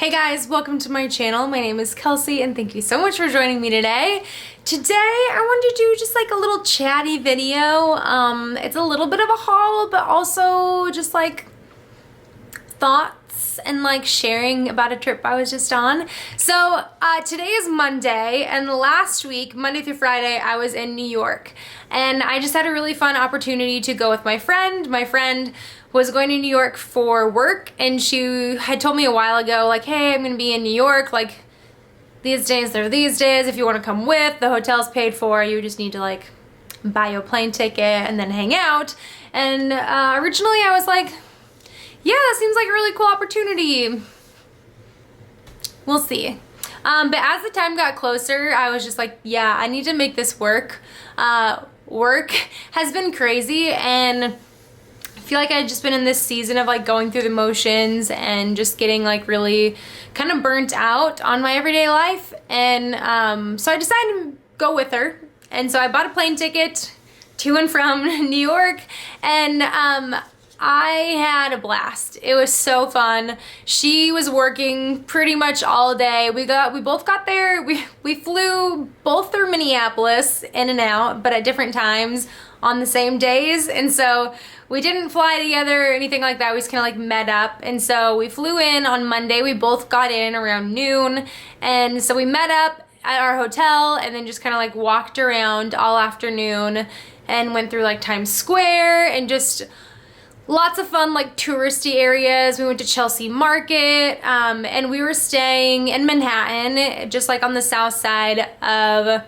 Hey guys, welcome to my channel. My name is Kelsey and thank you so much for joining me today. Today I wanted to do just like a little chatty video. It's a little bit of a haul, but also just like thoughts and like sharing about a trip I was just on. So today is Monday, and last week, Monday through Friday, I was in New York. And I just had a really fun opportunity to go with my friend. My friend was going to New York for work, and she had told me a while ago, like, hey, I'm gonna be in New York, like, these days, if you wanna come with, the hotel's paid for, you just need to like buy your plane ticket and then hang out. And originally I was like, yeah, that seems like a really cool opportunity. We'll see. But as the time got closer, I was just like, yeah, I need to make this work. Work has been crazy, and I feel like I've just been in this season of like going through the motions and just getting like really kind of burnt out on my everyday life. And so I decided to go with her. And so I bought a plane ticket to and from New York, and I had a blast. It was so fun. She was working pretty much all day. We both got there. We flew both through Minneapolis in and out, but at different times on the same days. And so we didn't fly together or anything like that. We just kind of like met up. And so we flew in on Monday. We both got in around noon. And so we met up at our hotel and then just kind of like walked around all afternoon and went through like Times Square and just lots of fun like touristy areas. We went to Chelsea Market, and we were staying in Manhattan, just like on the south side of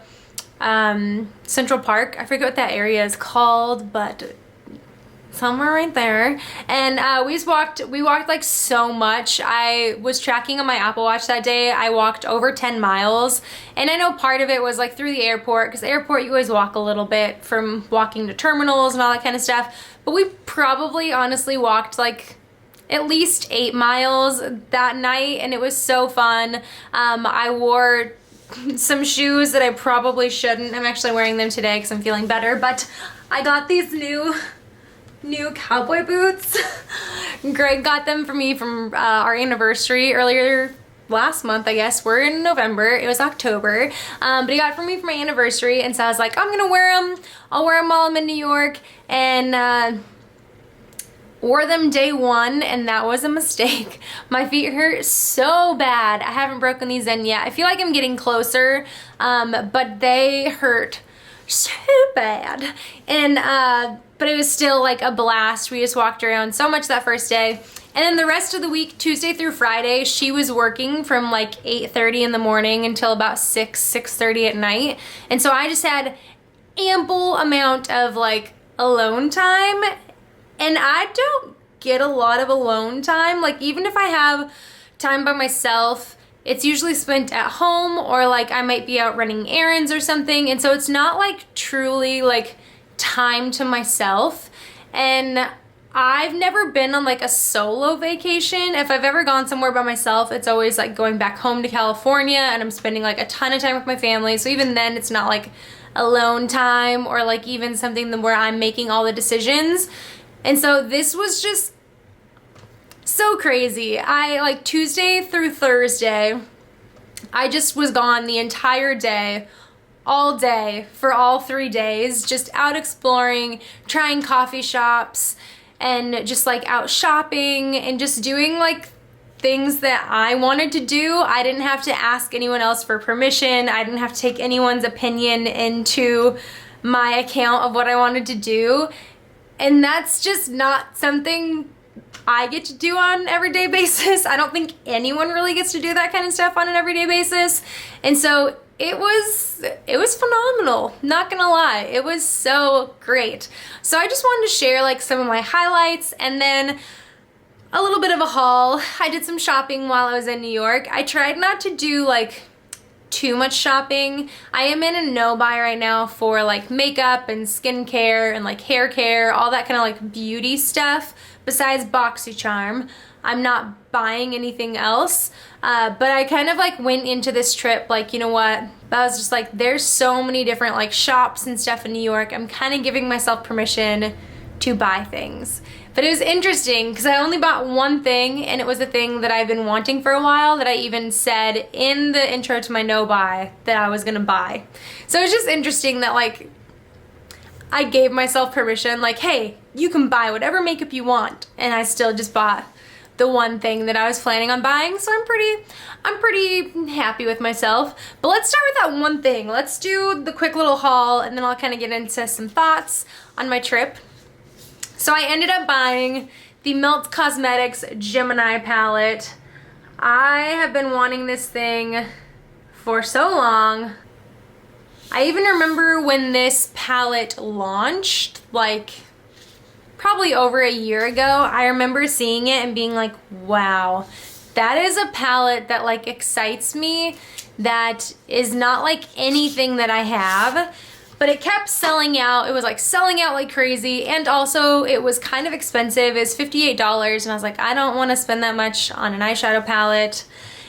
Central Park. I forget what that area is called, but somewhere right there. And we walked like so much. I was tracking on my Apple Watch that day. I walked over 10 miles. And I know part of it was like through the airport, because the airport you always walk a little bit from walking to terminals and all that kind of stuff. But we probably honestly walked like at least 8 miles that night, and it was so fun. I wore some shoes that I probably shouldn't. I'm actually wearing them today because I'm feeling better, but I got these new cowboy boots. Greg got them for me from our anniversary earlier last month, I guess. We're in November. It was October. But he got it for me for my anniversary, and so I was like, I'm gonna wear them. I'll wear them while I'm in New York. And wore them day one, and that was a mistake. My feet hurt so bad. I haven't broken these in yet. I feel like I'm getting closer, but they hurt so bad. And but it was still like a blast. We just walked around so much that first day. And then the rest of the week, Tuesday through Friday, she was working from like 8:30 in the morning until about 6:30 at night. And so I just had ample amount of like alone time. And I don't get a lot of alone time. Like, even if I have time by myself, it's usually spent at home, or like I might be out running errands or something. And so it's not like truly like time to myself. And I've never been on like a solo vacation. If I've ever gone somewhere by myself, it's always like going back home to California, and I'm spending like a ton of time with my family. So even then it's not like alone time, or like even something where I'm making all the decisions. And so this was just so crazy. I like Tuesday through Thursday, I just was gone the entire day, all day for all 3 days, just out exploring, trying coffee shops, and just like out shopping and just doing like things that I wanted to do. I didn't have to ask anyone else for permission. I didn't have to take anyone's opinion into my account of what I wanted to do. And that's just not something I get to do on an everyday basis. I don't think anyone really gets to do that kind of stuff on an everyday basis. And so it was phenomenal, not gonna lie. It was so great. So I just wanted to share like some of my highlights, and then a little bit of a haul. I did some shopping while I was in New York. I tried not to do like too much shopping. I am in a no buy right now for like makeup and skincare and like hair care, all that kind of like beauty stuff. Besides BoxyCharm, I'm not buying anything else. But I kind of like went into this trip like, you know what, I was just like, there's so many different like shops and stuff in New York. I'm kind of giving myself permission to buy things. But it was interesting because I only bought one thing, and it was a thing that I've been wanting for a while that I even said in the intro to my no buy that I was gonna buy. So it's just interesting that like I gave myself permission, like, hey, you can buy whatever makeup you want, and I still just bought the one thing that I was planning on buying. So I'm pretty happy with myself. But let's start with that one thing. Let's do the quick little haul, and then I'll kind of get into some thoughts on my trip. So I ended up buying the Melt Cosmetics Gemini palette. I have been wanting this thing for so long. I even remember when this palette launched, like probably over a year ago. I remember seeing it and being like, wow, that is a palette that like excites me, that is not like anything that I have. But it kept selling out. It was like selling out like crazy, and also it was kind of expensive. It was $58, and I was like, I don't want to spend that much on an eyeshadow palette.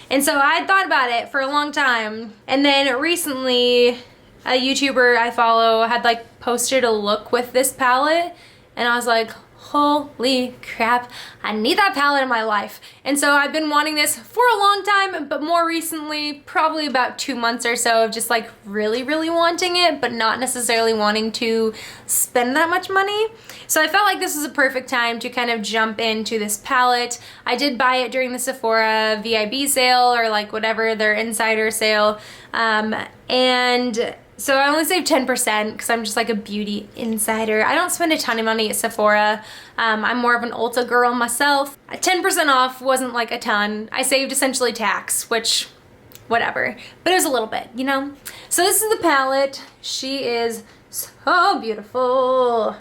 And so I had thought about it for a long time, and then recently a YouTuber I follow had like posted a look with this palette, and I was like, holy crap, I need that palette in my life. And so I've been wanting this for a long time, but more recently, probably about 2 months or so of just like really wanting it, but not necessarily wanting to spend that much money. So I felt like this was a perfect time to kind of jump into this palette. I did buy it during the Sephora VIB sale, or like whatever, their insider sale. And so I only saved 10% because I'm just like a beauty insider. I don't spend a ton of money at Sephora. I'm more of an Ulta girl myself. 10% off wasn't like a ton. I saved essentially tax, which whatever, but it was a little bit, you know? So this is the palette. She is so beautiful.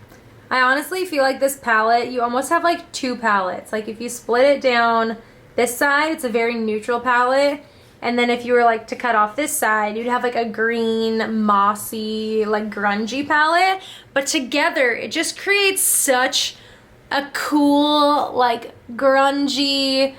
I honestly feel like this palette, you almost have like two palettes. Like if you split it down this side, it's a very neutral palette. And then if you were like to cut off this side, you'd have like a green, mossy, like grungy palette. But together, it just creates such a cool, like grungy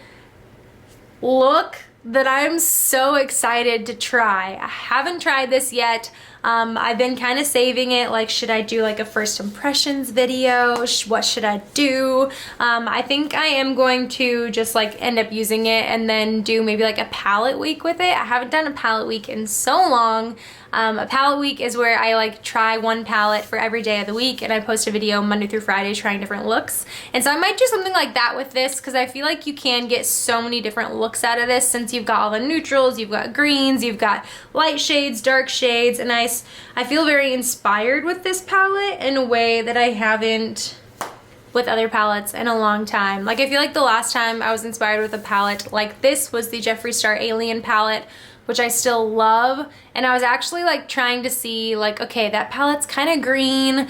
look that I'm so excited to try. I haven't tried this yet. I've been kind of saving it, like should I do like a first impressions video? What should I do? I think I am going to just like end up using it and then do maybe like a palette week with it. I haven't done a palette week in so long. A palette week is where I like try one palette for every day of the week, and I post a video Monday through Friday trying different looks. And so I might do something like that with this, because I feel like you can get so many different looks out of this, since you've got all the neutrals, you've got greens, you've got light shades, dark shades, and I feel very inspired with this palette in a way that I haven't with other palettes in a long time. Like I feel like the last time I was inspired with a palette like this was the Jeffree Star Alien palette, which I still love. And I was actually like trying to see like, okay, that palette's kind of green.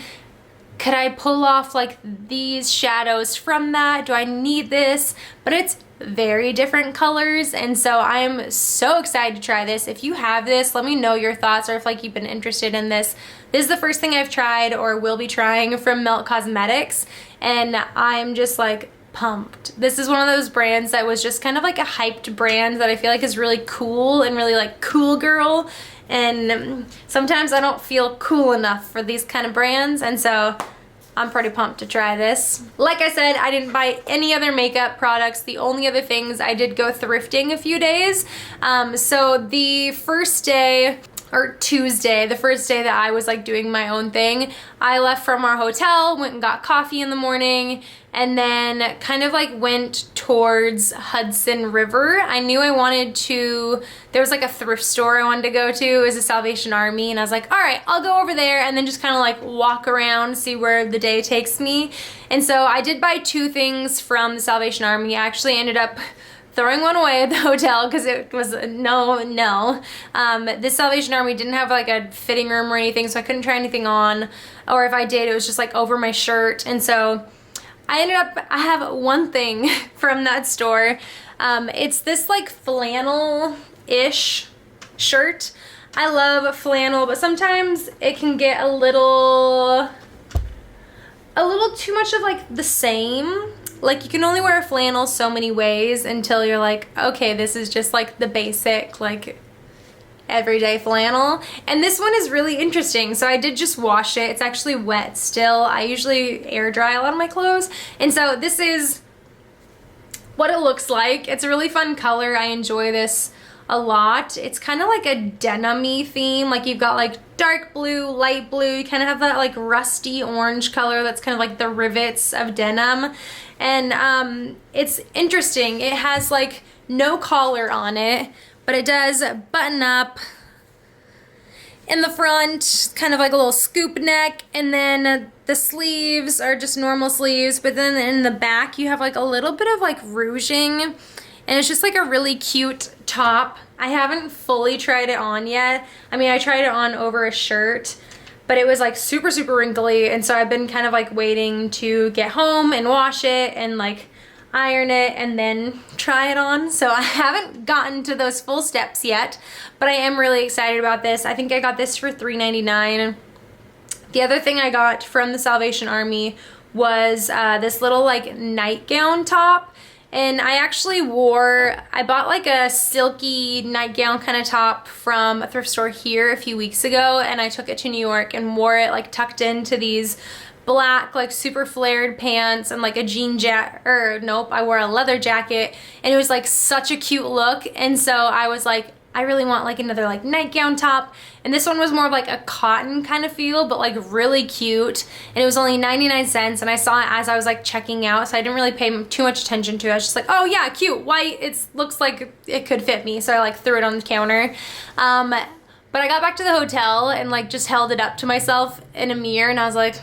Could I pull off like these shadows from that? Do I need this? But it's very different colors, and so I am so excited to try this. If you have this, let me know your thoughts, or if like you've been interested in this. This is the first thing I've tried or will be trying from Melt Cosmetics, and I'm just like pumped. This is one of those brands that was just kind of like a hyped brand that I feel like is really cool and really like cool girl, and sometimes I don't feel cool enough for these kind of brands, and so I'm pretty pumped to try this. Like I said, I didn't buy any other makeup products. The only other things, I did go thrifting a few days. So the first day, or Tuesday, the first day that I was like doing my own thing, I left from our hotel, went and got coffee in the morning, and then kind of like went towards Hudson River. I knew I wanted to, there was like a thrift store I wanted to go to. It was a Salvation Army, and I was like, all right, I'll go over there and then just kind of like walk around, see where the day takes me. And so I did buy two things from the Salvation Army. I actually ended up throwing one away at the hotel because it was no. This Salvation Army didn't have like a fitting room or anything, so I couldn't try anything on, or if I did, it was just like over my shirt. And so I have one thing from that store. It's this like flannel-ish shirt. I love flannel, but sometimes it can get a little too much of like the same. Like you can only wear a flannel so many ways until you're like, okay, this is just like the basic like everyday flannel. And this one is really interesting. So I did just wash it. It's actually wet still. I usually air dry a lot of my clothes. And so this is what it looks like. It's a really fun color. I enjoy this a lot. It's kind of like a denim-y theme. Like you've got like dark blue, light blue. You kind of have that like rusty orange color that's kind of like the rivets of denim. And it's interesting. It has like no collar on it, but it does button up in the front, kind of like a little scoop neck, and then the sleeves are just normal sleeves, but then in the back you have like a little bit of like ruching, and it's just like a really cute top. I haven't fully tried it on yet. I mean, I tried it on over a shirt, but it was like super, super wrinkly, and so I've been kind of like waiting to get home and wash it and like iron it and then try it on. So I haven't gotten to those full steps yet, but I am really excited about this. I think I got this for $3.99. The other thing I got from the Salvation Army was this little like nightgown top. And I actually I bought like a silky nightgown kind of top from a thrift store here a few weeks ago, and I took it to New York and wore it like tucked into these black like super flared pants and like a jean jacket, or nope, I wore a leather jacket, and it was like such a cute look. And so I was like, I really want like another like nightgown top, and this one was more of like a cotton kind of feel, but like really cute, and it was only 99 cents, and I saw it as I was like checking out, so I didn't really pay too much attention to it. I was just like, oh yeah, cute, white, it looks like it could fit me, so I like threw it on the counter. But I got back to the hotel and like just held it up to myself in a mirror, and I was like,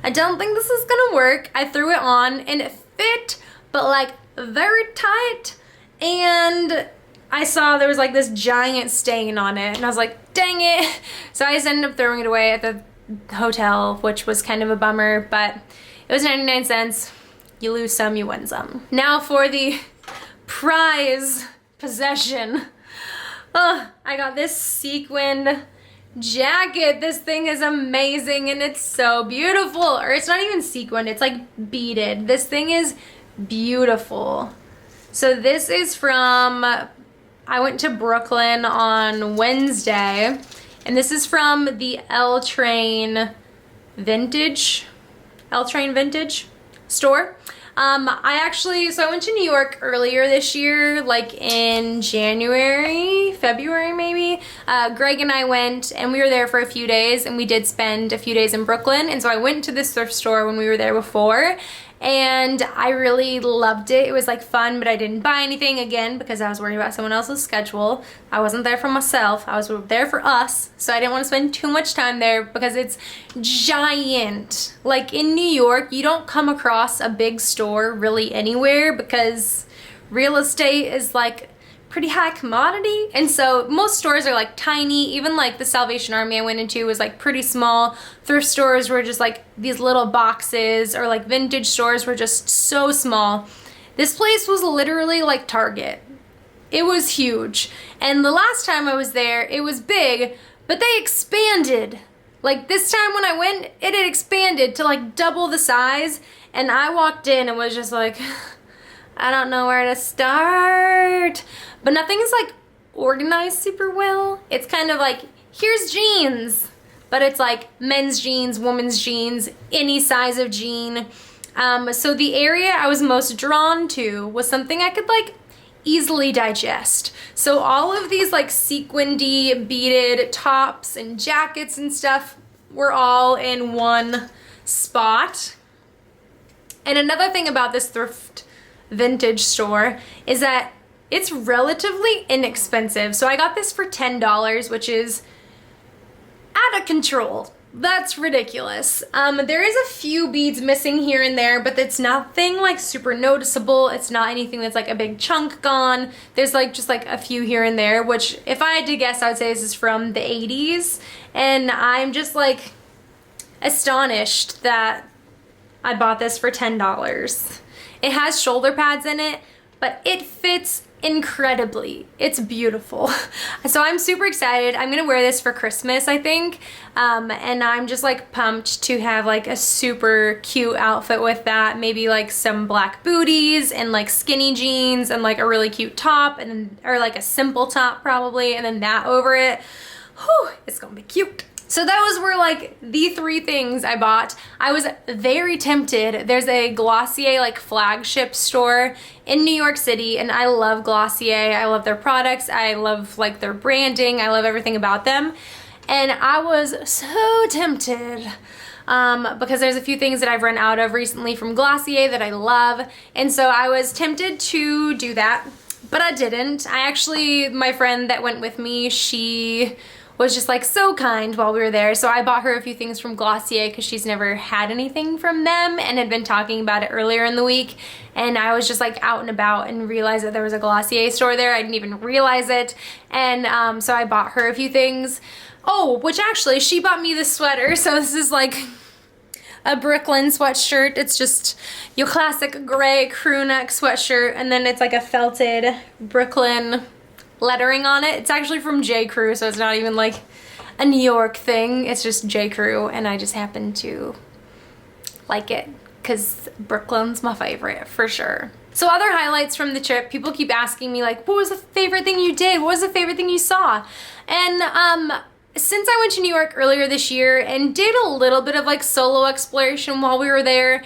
I don't think this is gonna work. I threw it on and it fit, but like very tight, and I saw there was like this giant stain on it, and I was like, dang it. So I just ended up throwing it away at the hotel, which was kind of a bummer, but it was 99 cents. You lose some, you win some. Now for the prize possession. Oh, I got this sequined jacket. This thing is amazing, and it's so beautiful. Or it's not even sequined, it's like beaded. This thing is beautiful. So this is from, I went to Brooklyn on Wednesday, and this is from the L-Train Vintage store. So I went to New York earlier this year, like in February maybe. Greg and I went, and we were there for a few days, and we did spend a few days in Brooklyn. And so I went to this thrift store when we were there before, and I really loved it. It was like fun, but I didn't buy anything again because I was worried about someone else's schedule. I wasn't there for myself, I was there for us, so I didn't want to spend too much time there because it's giant. Like in New York, you don't come across a big store really anywhere because real estate is like pretty high commodity, and so most stores are like tiny. Even like the Salvation Army I went into was like pretty small. Thrift stores were just like these little boxes, or like vintage stores were just so small. This place was literally like Target. It was huge, and the last time I was there it was big, but they expanded. Like this time when I went, it had expanded to like double the size, and I walked in and was just like, I don't know where to start. But nothing is like organized super well. It's kind of like, here's jeans, but it's like men's jeans, women's jeans, any size of jean. So the area I was most drawn to was something I could like easily digest. So all of these like sequinedy beaded tops and jackets and stuff were all in one spot. And another thing about this thrift vintage store is that it's relatively inexpensive. So I got this for $10, which is out of control. That's ridiculous. There is a few beads missing here and there, but it's nothing like super noticeable. It's not anything that's like a big chunk gone. There's like just like a few here and there, which if I had to guess, I would say this is from the 80s. And I'm just like astonished that I bought this for $10. It has shoulder pads in it, but it fits incredibly. It's beautiful. So I'm super excited. I'm gonna wear this for Christmas, I think. And I'm just like pumped to have like a super cute outfit with that. Maybe like some black booties and like skinny jeans and like a really cute top, and then, or like a simple top probably, and then that over it. Whew, it's gonna be cute. So those were like the 3 things I bought. I was very tempted. There's a Glossier like flagship store in New York City, and I love Glossier. I love their products. I love like their branding. I love everything about them. And I was so tempted because there's a few things that I've run out of recently from Glossier that I love. And so I was tempted to do that, but I didn't. My friend that went with me, she was just like so kind while we were there. So I bought her a few things from Glossier because she's never had anything from them and had been talking about it earlier in the week. And I was just like out and about and realized that there was a Glossier store there. I didn't even realize it. And so I bought her a few things. Oh, which actually she bought me this sweater. So this is like a Brooklyn sweatshirt. It's just your classic gray crew neck sweatshirt. And then it's like a felted Brooklyn lettering on it. It's actually from J. Crew, so it's not even like a New York thing. It's just J. Crew, and I just happen to like it because Brooklyn's my favorite for sure. So other highlights from the trip, people keep asking me like, what was the favorite thing you did? What was the favorite thing you saw? And since I went to New York earlier this year and did a little bit of like solo exploration while we were there,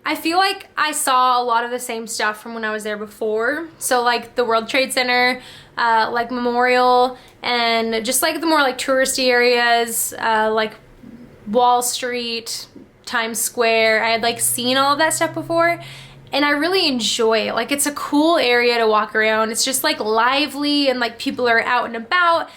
I feel like I saw a lot of the same stuff from when I was there before. So like the World Trade Center, like Memorial, and just like the more like touristy areas, like Wall Street, Times Square. I had like seen all of that stuff before, and I really enjoy it. Like it's a cool area to walk around. It's just like lively and like people are out and about.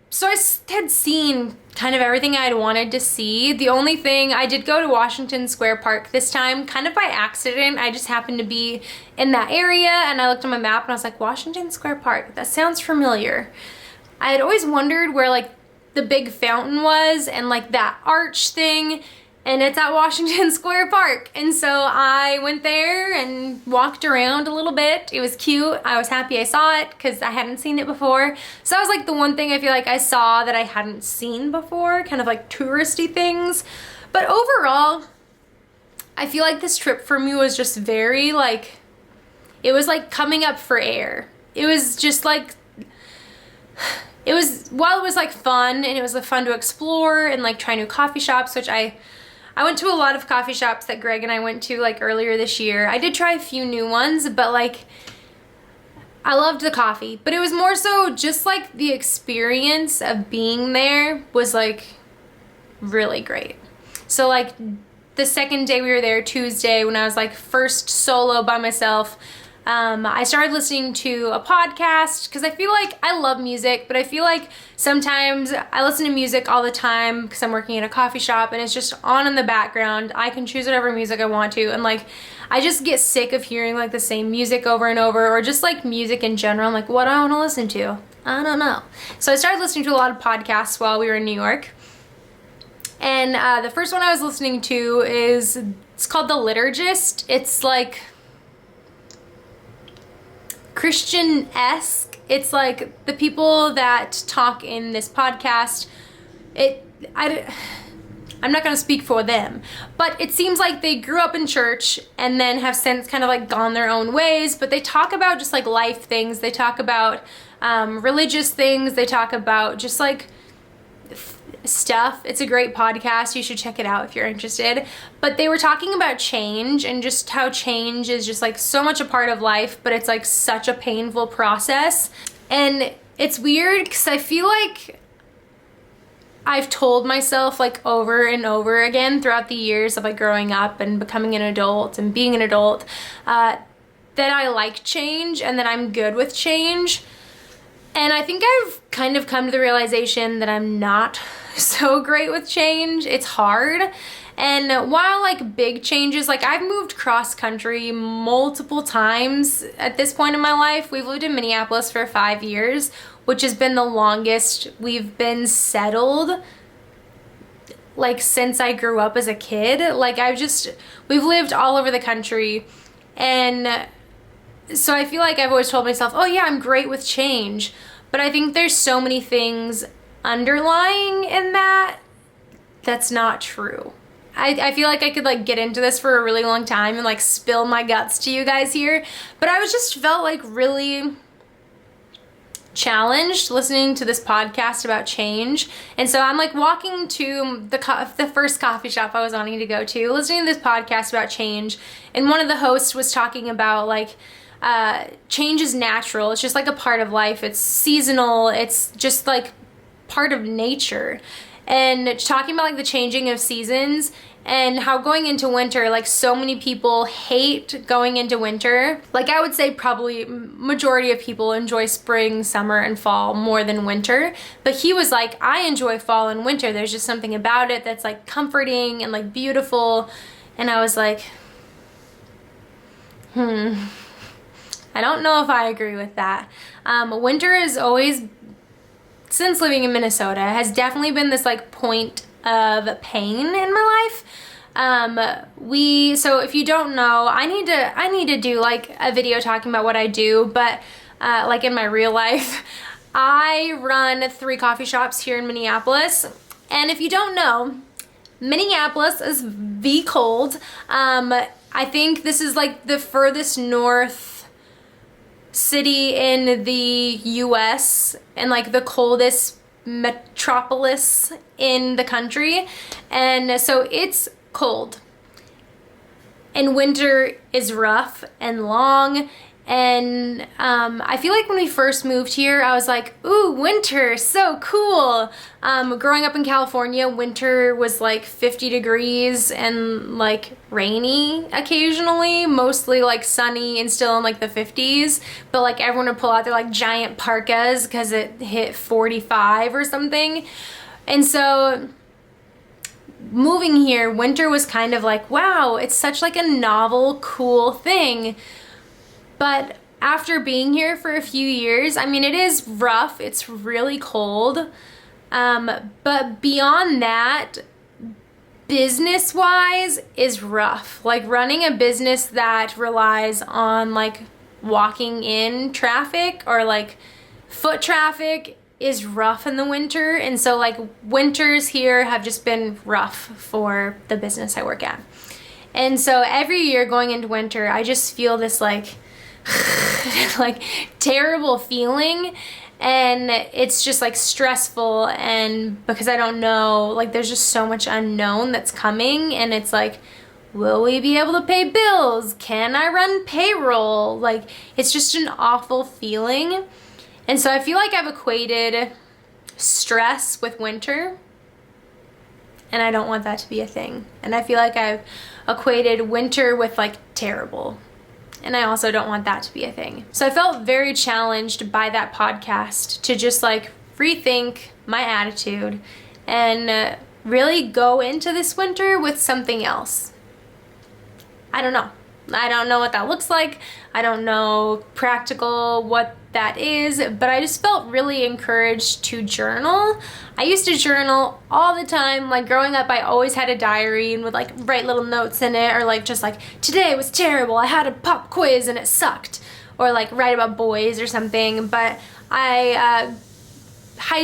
So I had seen kind of everything I'd wanted to see. The only thing, I did go to Washington Square Park this time, kind of by accident. I just happened to be in that area and I looked on my map and I was like, Washington Square Park, that sounds familiar. I had always wondered where like the big fountain was and like that arch thing, and it's at Washington Square Park. And so I went there and walked around a little bit. It was cute. I was happy I saw it because I hadn't seen it before. So that was like the one thing I feel like I saw that I hadn't seen before, kind of like touristy things. But overall, I feel like this trip for me was just very like, it was like coming up for air. It was just like, while it was like fun and it was like fun to explore and like try new coffee shops, which I went to a lot of coffee shops that Greg and I went to like earlier this year. I did try a few new ones, but like I loved the coffee, but it was more so just like the experience of being there was like really great. So like the second day we were there, Tuesday, when I was like first solo by myself, I started listening to a podcast because I feel like I love music, but I feel like sometimes I listen to music all the time because I'm working in a coffee shop and it's just on in the background. I can choose whatever music I want to, and like I just get sick of hearing like the same music over and over, or just like music in general. I'm like, what do I want to listen to? I don't know. So I started listening to a lot of podcasts while we were in New York. And the first one I was listening to it's called The Liturgist. It's like Christian-esque. It's like the people that talk in this podcast, I'm not gonna speak for them, but it seems like they grew up in church and then have since kind of like gone their own ways, but they talk about just like life things. They talk about religious things. They talk about just like stuff. It's a great podcast. You should check it out if you're interested. But they were talking about change and just how change is just like so much a part of life, but it's like such a painful process. And it's weird because I feel like I've told myself like over and over again throughout the years of like growing up and becoming an adult and being an adult that I like change and that I'm good with change. And I think I've kind of come to the realization that I'm not so great with change. It's hard. And while like big changes, like I've moved cross country multiple times at this point in my life. We've lived in Minneapolis for 5 years, which has been the longest we've been settled like since I grew up as a kid. Like we've lived all over the country, and so I feel like I've always told myself, oh yeah, I'm great with change. But I think there's so many things underlying in that that's not true. I feel like I could like get into this for a really long time and like spill my guts to you guys here, but I was just felt like really challenged listening to this podcast about change. And so I'm like walking to the first coffee shop I was wanting to go to, listening to this podcast about change, and one of the hosts was talking about like change is natural. It's just like a part of life. It's seasonal. It's just like part of nature. And talking about like the changing of seasons and how going into winter, like so many people hate going into winter. Like I would say probably majority of people enjoy spring, summer, and fall more than winter. But he was like, I enjoy fall and winter. There's just something about it that's like comforting and like beautiful. And I was like, I don't know if I agree with that. Winter is always, since living in Minnesota, has definitely been this like point of pain in my life. So if you don't know, I need to do like a video talking about what I do, but like in my real life, I run 3 coffee shops here in Minneapolis. And if you don't know, Minneapolis is V cold. I think this is like the furthest north city in the US and like the coldest metropolis in the country, and so it's cold, and winter is rough and long. And I feel like when we first moved here, I was like, ooh, winter, so cool. Growing up in California, winter was like 50 degrees and like rainy occasionally, mostly like sunny and still in like the 50s. But like everyone would pull out their like giant parkas because it hit 45 or something. And so moving here, winter was kind of like, wow, it's such like a novel, cool thing. But after being here for a few years, I mean, it is rough. It's really cold. But beyond that, business-wise is rough. Like running a business that relies on like walking in traffic or like foot traffic is rough in the winter. And so like winters here have just been rough for the business I work at. And so every year going into winter, I just feel this like like terrible feeling, and it's just like stressful, and because I don't know, like there's just so much unknown that's coming, and it's like, will we be able to pay bills? Can I run payroll? Like it's just an awful feeling. And so I feel like I've equated stress with winter, and I don't want that to be a thing. And I feel like I've equated winter with like terrible, and I also don't want that to be a thing. So I felt very challenged by that podcast to just like rethink my attitude and really go into this winter with something else. I don't know. I don't know what that looks like. I don't know practical what that is, but I just felt really encouraged to journal. I used to journal all the time. Like growing up, I always had a diary and would like write little notes in it, or like just like, today was terrible, I had a pop quiz and it sucked, or like write about boys or something. But high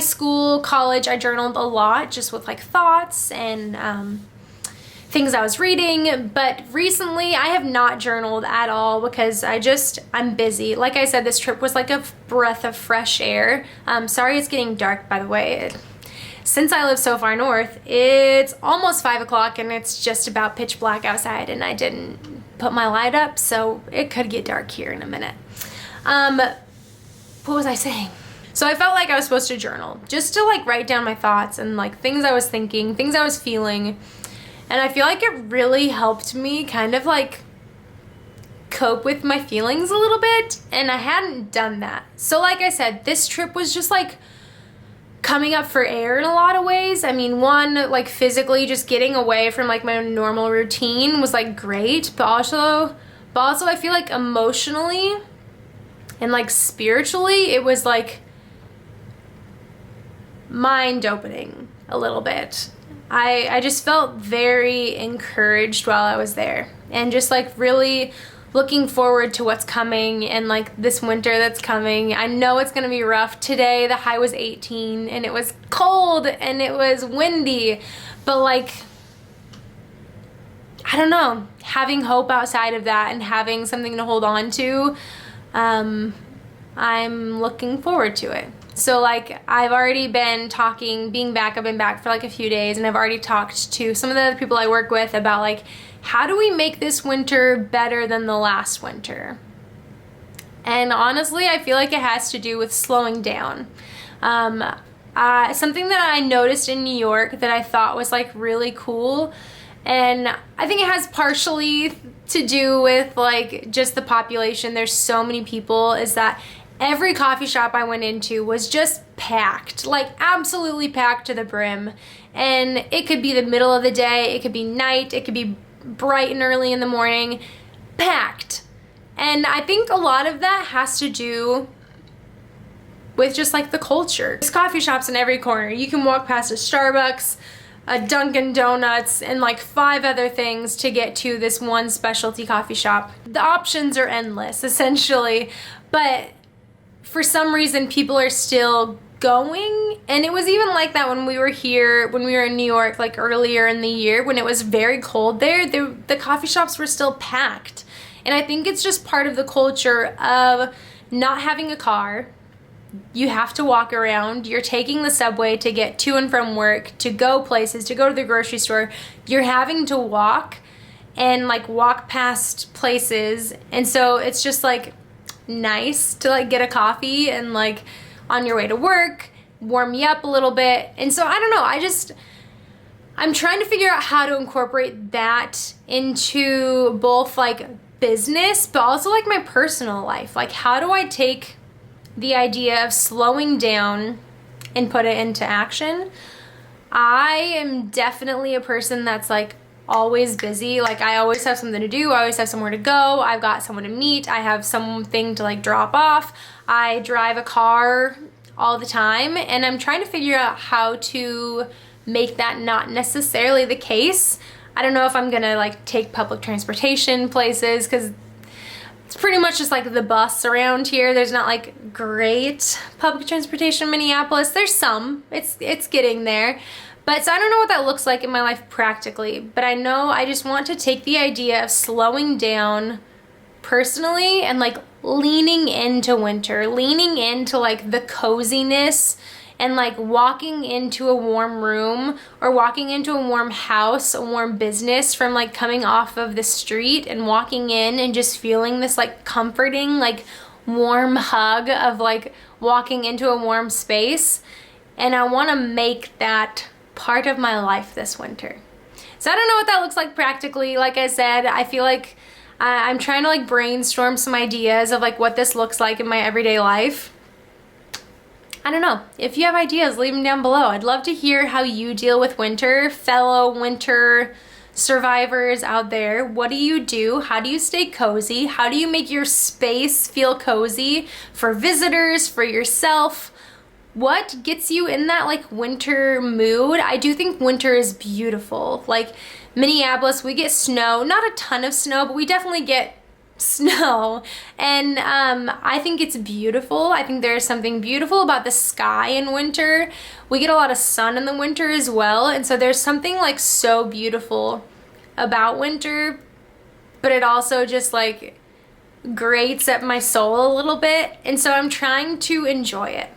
school, college, I journaled a lot just with like thoughts and things I was reading. But recently I have not journaled at all because I'm busy. Like I said, this trip was like a breath of fresh air. Sorry it's getting dark, by the way. Since I live so far north, it's almost 5 o'clock and it's just about pitch black outside, and I didn't put my light up, so it could get dark here in a minute. What was I saying? So I felt like I was supposed to journal, just to like write down my thoughts and like things I was thinking, things I was feeling. And I feel like it really helped me kind of like cope with my feelings a little bit, and I hadn't done that. So like I said, this trip was just like coming up for air in a lot of ways. I mean, one, like physically just getting away from like my normal routine was like great, but also I feel like emotionally and like spiritually it was like mind opening a little bit. I just felt very encouraged while I was there, and just like really looking forward to what's coming and like this winter that's coming. I know it's gonna be rough. Today the high was 18 and it was cold and it was windy, but like, I don't know, having hope outside of that and having something to hold on to, I'm looking forward to it. So like, I've already been talking, I've been back for like a few days, and I've already talked to some of the other people I work with about like, how do we make this winter better than the last winter? And honestly, I feel like it has to do with slowing down. Something that I noticed in New York that I thought was like really cool, and I think it has partially to do with like just the population. There's so many people, is that every coffee shop I went into was just packed, like absolutely packed to the brim. And it could be the middle of the day, it could be night, it could be bright and early in the morning, packed. And I think a lot of that has to do with just like the culture. There's coffee shops in every corner. You can walk past a Starbucks, a Dunkin' Donuts, and like 5 other things to get to this one specialty coffee shop. The options are endless, essentially, but for some reason people are still going. And it was even like that when we were here, when we were in New York, like earlier in the year when it was very cold there, the coffee shops were still packed. And I think it's just part of the culture of not having a car. You have to walk around. You're taking the subway to get to and from work, to go places, to go to the grocery store. You're having to walk and like walk past places. And so it's just like nice to like get a coffee and like on your way to work, warm you up a little bit. And so I don't know, I'm trying to figure out how to incorporate that into both like business, but also like my personal life. Like, how do I take the idea of slowing down and put it into action? I am definitely a person that's like always busy. Like, I always have something to do. I always have somewhere to go. I've got someone to meet. I have something to like drop off. I drive a car all the time, and I'm trying to figure out how to make that not necessarily the case. I don't know if I'm gonna like take public transportation places, because it's pretty much just like the bus around here. There's not like great public transportation in Minneapolis. There's some, it's getting there. But so I don't know what that looks like in my life practically, but I know I just want to take the idea of slowing down personally and like leaning into winter, leaning into like the coziness, and like walking into a warm room or walking into a warm house, a warm business, from like coming off of the street and walking in and just feeling this like comforting, like warm hug of like walking into a warm space. And I want to make that part of my life this winter. So I don't know what that looks like practically. Like I said, I feel like I'm trying to like brainstorm some ideas of like what this looks like in my everyday life. I don't know. If you have ideas, leave them down below. I'd love to hear how you deal with winter, fellow winter survivors out there. What do you do? How do you stay cozy? How do you make your space feel cozy for visitors, for yourself? What gets you in that like winter mood? I do think winter is beautiful. Like Minneapolis, we get snow, not a ton of snow, but we definitely get snow. And I think it's beautiful. I think there's something beautiful about the sky in winter. We get a lot of sun in the winter as well. And so there's something like so beautiful about winter, but it also just like grates at my soul a little bit. And so I'm trying to enjoy it.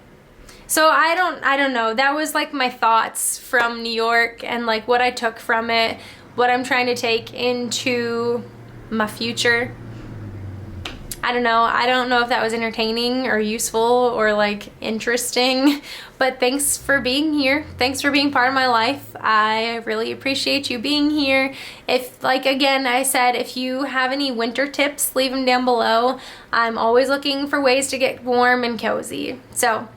So I don't know. That was like my thoughts from New York and like what I took from it, what I'm trying to take into my future. I don't know. I don't know if that was entertaining or useful or like interesting, but thanks for being here. Thanks for being part of my life. I really appreciate you being here. If, like, again, I said, if you have any winter tips, leave them down below. I'm always looking for ways to get warm and cozy. So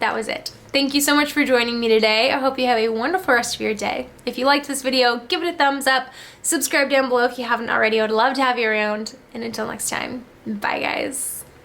that was it. Thank you so much for joining me today. I hope you have a wonderful rest of your day. If you liked this video, give it a thumbs up. Subscribe down below if you haven't already. I would love to have you around. And until next time, bye guys.